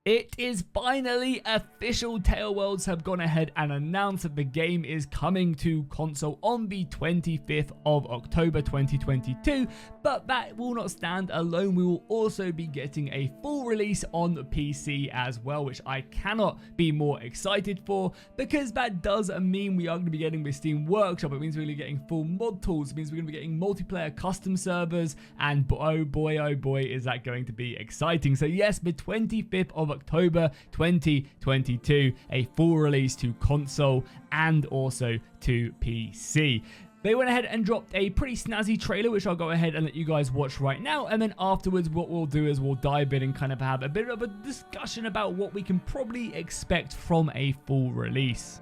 It is finally official. Taleworlds have gone ahead and announced that the game is coming to console on the 25th of October 2022, but that will not stand alone. We will also be getting a full release on the PC as well, which I cannot be more excited for, because that does mean we are going to be getting the Steam Workshop. It means we're going to be getting full mod tools. It means we're going to be getting multiplayer custom servers, and oh boy, is that going to be exciting. So yes, the 25th of October 2022, a full release to console and also to PC. They went ahead and dropped a pretty snazzy trailer, which I'll go ahead and let you guys watch right now. And then afterwards, what we'll do is we'll dive in and kind of have a bit of a discussion about what we can probably expect from a full release.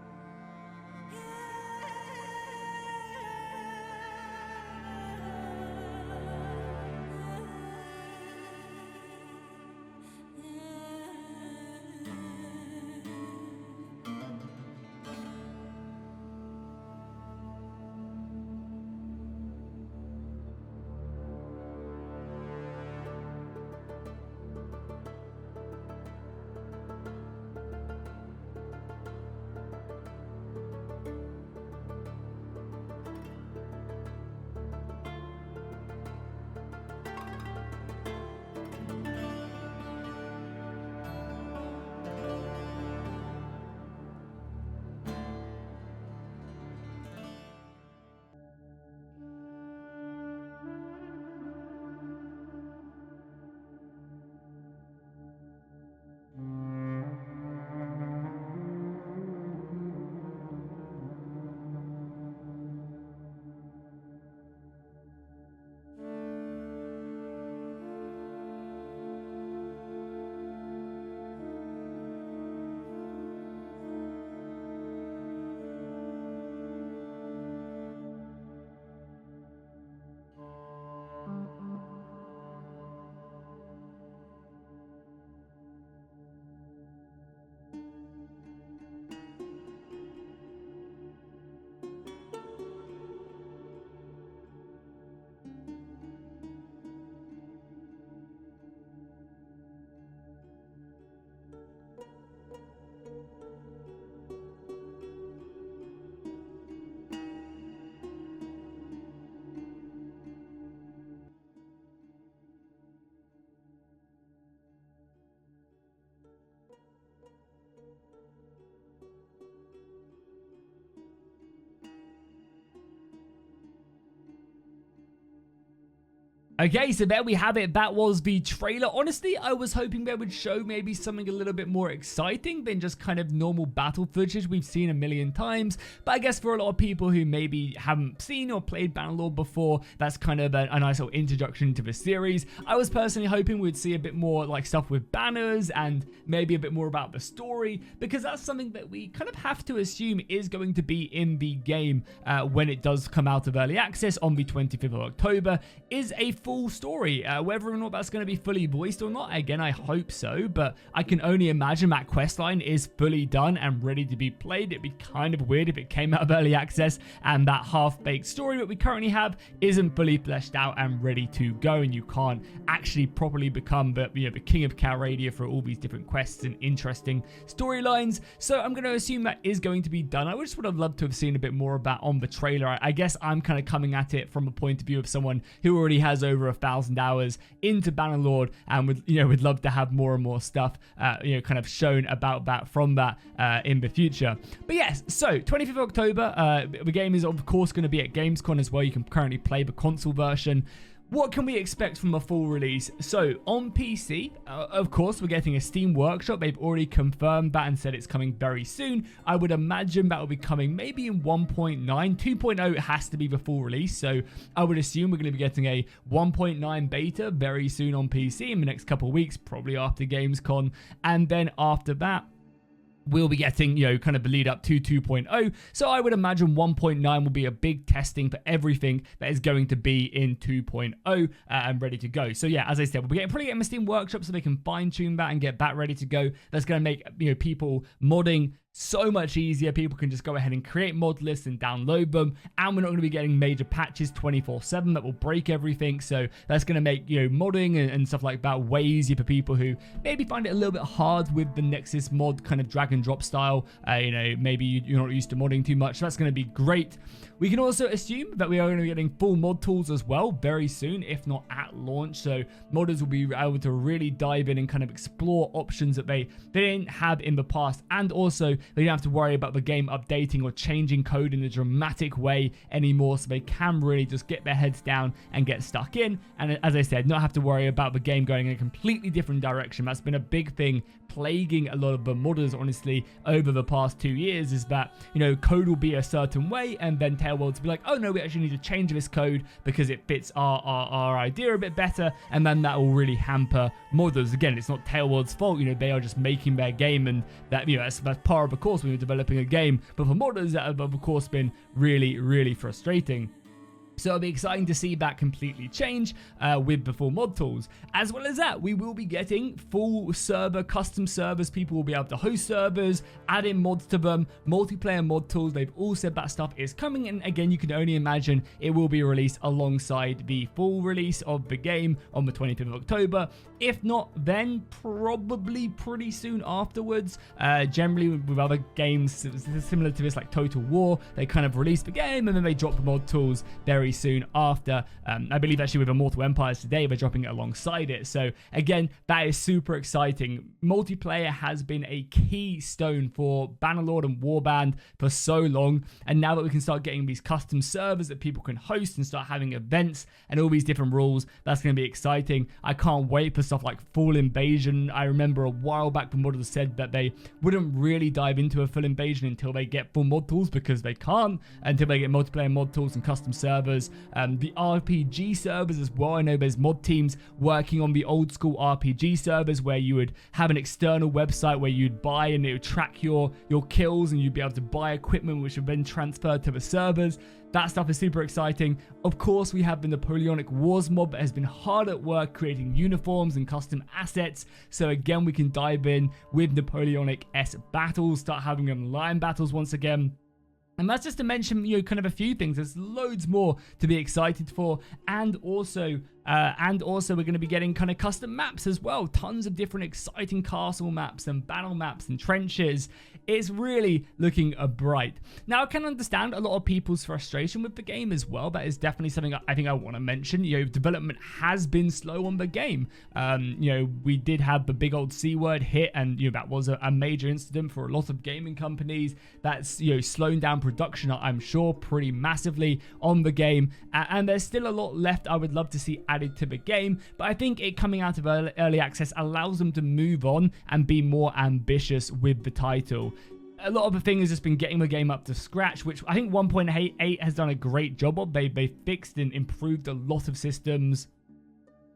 Okay, so there we have it. That was the trailer. Honestly, I was hoping they would show maybe something a little bit more exciting than just kind of normal battle footage we've seen a million times. But I guess for a lot of people who maybe haven't seen or played Bannerlord before, that's kind of a nice little introduction to the series. I was personally hoping we'd see a bit more like stuff with banners and maybe a bit more about the story, because that's something that we kind of have to assume is going to be in the game when it does come out of early access on the 25th of October, is a full story. Whether or not that's going to be fully voiced or not, again, I hope so, but I can only imagine that questline is fully done and ready to be played. It'd be kind of weird if it came out of early access and that half-baked story that we currently have isn't fully fleshed out and ready to go, and you can't actually properly become the king of Calradia for all these different quests and interesting storylines. So I'm going to assume that is going to be done. I just would have loved to have seen a bit more of that on the trailer. I guess I'm kind of coming at it from a point of view of someone who already has over 1,000 hours into Bannerlord and would love to have more and more stuff kind of shown about that from that in the future. But yes, so 25th of October, the game is of course going to be at Gamescom as well. You can currently play the console version. What can we expect from a full release? So on PC, of course, we're getting a Steam Workshop. They've already confirmed that and said it's coming very soon. I would imagine that will be coming maybe in 1.9. 2.0 has to be the full release, so I would assume we're going to be getting a 1.9 beta very soon on PC in the next couple of weeks, probably after Gamescom. And then after that, we'll be getting, kind of the lead up to 2.0. So I would imagine 1.9 will be a big testing for everything that is going to be in 2.0 and ready to go. So yeah, as I said, we'll be probably getting a Steam Workshop so they can fine tune that and get that ready to go. That's going to make, people modding so much easier. People can just go ahead and create mod lists and download them, and we're not going to be getting major patches 24/7 that will break everything. So that's going to make, you know, modding and stuff like that way easier for people who maybe find it a little bit hard with the Nexus mod kind of drag and drop style. You know, maybe you're not used to modding too much. So that's going to be great. We can also assume that we are going to be getting full mod tools as well very soon, if not at launch. So modders will be able to really dive in and kind of explore options that they didn't have in the past. And also, they don't have to worry about the game updating or changing code in a dramatic way anymore. So they can really just get their heads down and get stuck in. And as I said, not have to worry about the game going in a completely different direction. That's been a big thing plaguing a lot of the modders, honestly, over the past 2 years, is that, you know, code will be a certain way, and then Taleworlds will be like, oh no, we actually need to change this code because it fits our idea a bit better, and then that will really hamper modders. Again, it's not Taleworlds' fault, you know, they are just making their game, and that, you know, that's par of the course when you're developing a game. But for modders, that have of course been really frustrating. So it'll be exciting to see that completely change with the full mod tools. As well as that, we will be getting full server, custom servers. People will be able to host servers, add in mods to them, multiplayer mod tools. They've all said that stuff is coming. And again, you can only imagine it will be released alongside the full release of the game on the 25th of October. If not, then probably pretty soon afterwards. Generally, with other games similar to this, like Total War, they kind of release the game and then they drop the mod tools very soon after. I believe actually with Immortal Empires today, they're dropping it alongside it. So again, that is super exciting. Multiplayer has been a keystone for Bannerlord and Warband for so long. And now that we can start getting these custom servers that people can host and start having events and all these different rules, that's going to be exciting. I can't wait for stuff like full invasion. I remember a while back the modders said that they wouldn't really dive into a full invasion until they get full mod tools, because they can't until they get multiplayer mod tools and custom servers. The RPG servers as well. I know there's mod teams working on the old school RPG servers where you would have an external website where you'd buy and it would track your kills, and you'd be able to buy equipment which would then transfer to the servers. That stuff is super exciting. Of course, we have the Napoleonic Wars mob that has been hard at work creating uniforms and custom assets. So again, we can dive in with Napoleonic-esque battles, start having online battles once again. And that's just to mention, you know, kind of a few things. There's loads more to be excited for. And also we're going to be getting kind of custom maps as well. Tons of different exciting castle maps and battle maps and trenches. It's really looking bright. Now, I can understand a lot of people's frustration with the game as well. That is definitely something I think I want to mention. You know, development has been slow on the game. You know, we did have the big old C word hit, and, you know, that was a major incident for a lot of gaming companies. That's, you know, slowing down production, I'm sure, pretty massively on the game. And there's still a lot left I would love to see added to the game, but I think it coming out of early access allows them to move on and be more ambitious with the title. A lot of the thing has just been getting the game up to scratch, which I think 1.8 has done a great job of. They fixed and improved a lot of systems,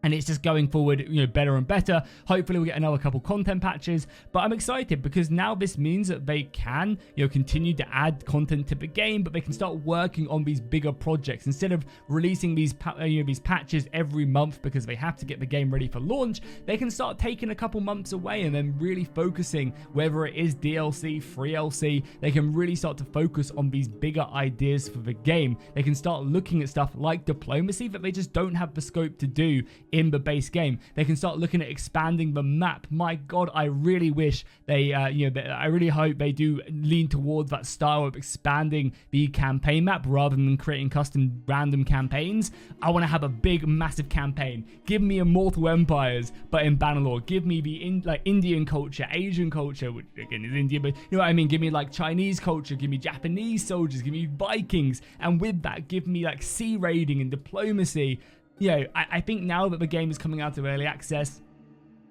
and it's just going forward, you know, better and better. Hopefully we'll get another couple content patches, but I'm excited because now this means that they can, you know, continue to add content to the game, but they can start working on these bigger projects instead of releasing these, you know, these patches every month because they have to get the game ready for launch. They can start taking a couple months away and then really focusing, whether it is DLC, free LC, they can really start to focus on these bigger ideas for the game. They can start looking at stuff like diplomacy that they just don't have the scope to do in the base game. They can start looking at expanding the map. My God, I really wish they, you know, I really hope they do lean towards that style of expanding the campaign map rather than creating custom random campaigns. I want to have a big, massive campaign. Give me Immortal Empires, but in Bannerlord. Give me the like Indian culture, Asian culture, which again is India, but you know what I mean. Give me like Chinese culture. Give me Japanese soldiers. Give me Vikings, and with that, give me like sea raiding and diplomacy. You know, I think now that the game is coming out of early access,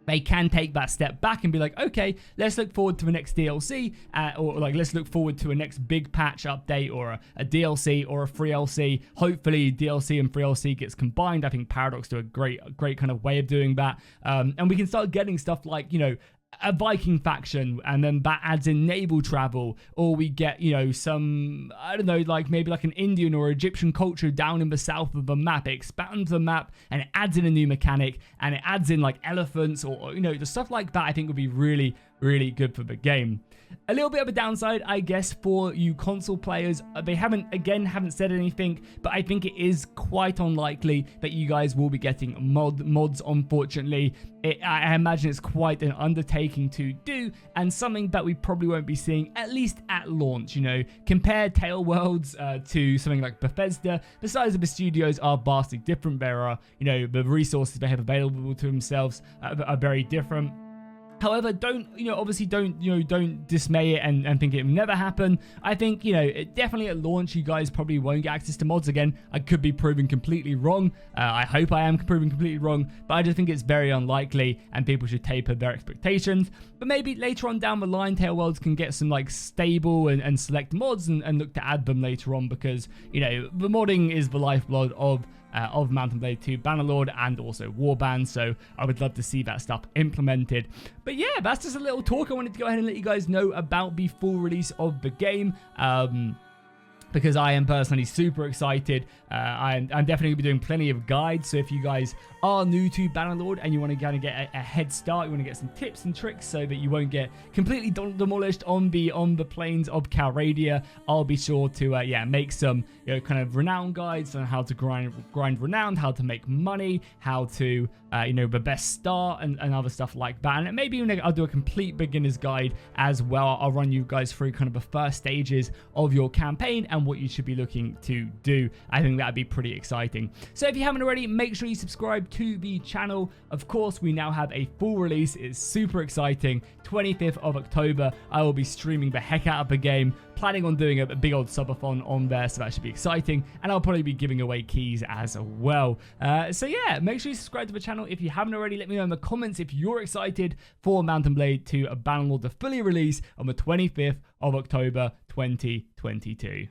they can take that step back and be like, okay, let's look forward to the next DLC, or like let's look forward to a next big patch update, or a DLC or a free LC. Hopefully DLC and free LC gets combined. I think Paradox do a great kind of way of doing that, and we can start getting stuff like, you know, a Viking faction, and then that adds in naval travel, or we get, you know, some, I don't know, like maybe like an Indian or Egyptian culture down in the south of the map. It expands the map and it adds in a new mechanic, and it adds in like elephants, or you know, the stuff like that I think would be really, really good for the game. A little bit of a downside, I guess, for you console players. They haven't said anything, but I think it is quite unlikely that you guys will be getting mods, unfortunately. I imagine it's quite an undertaking to do, and something that we probably won't be seeing, at least at launch. You know, compare Taleworlds to something like Bethesda. The size of the studios are vastly different. There are, you know, the resources they have available to themselves are very different. However, obviously don't dismay it and think it will never happen. I think, definitely at launch, you guys probably won't get access to mods again. I could be proven completely wrong. I hope I am proven completely wrong, but I just think it's very unlikely and people should taper their expectations. But maybe later on down the line, Taleworlds can get some like stable and select mods and look to add them later on, because, the modding is the lifeblood of Mount & Blade 2 Bannerlord and also Warband, so I would love to see that stuff implemented. But yeah, that's just a little talk. I wanted to go ahead and let you guys know about the full release of the game, because I am personally super excited. I'm definitely going to be doing plenty of guides, so if you guys are new to Bannerlord and you want to kind of get a head start, you want to get some tips and tricks so that you won't get completely demolished on the plains of Calradia, I'll be sure to make some kind of renown guides on how to grind renown, how to make money, how to the best start and other stuff like that. And maybe I'll do a complete beginner's guide as well. I'll run you guys through kind of the first stages of your campaign and what you should be looking to do. I think that'd be pretty exciting. So if you haven't already, make sure you subscribe to the channel. Of course, we now have a full release. It's super exciting. 25th of October, I will be streaming the heck out of the game, planning on doing a big old subathon on there, so that should be exciting, and I'll probably be giving away keys as well. So yeah, make sure you subscribe to the channel if you haven't already. Let me know in the comments if you're excited for Mount & Blade 2 Bannerlord to fully release on the 25th of October 2022.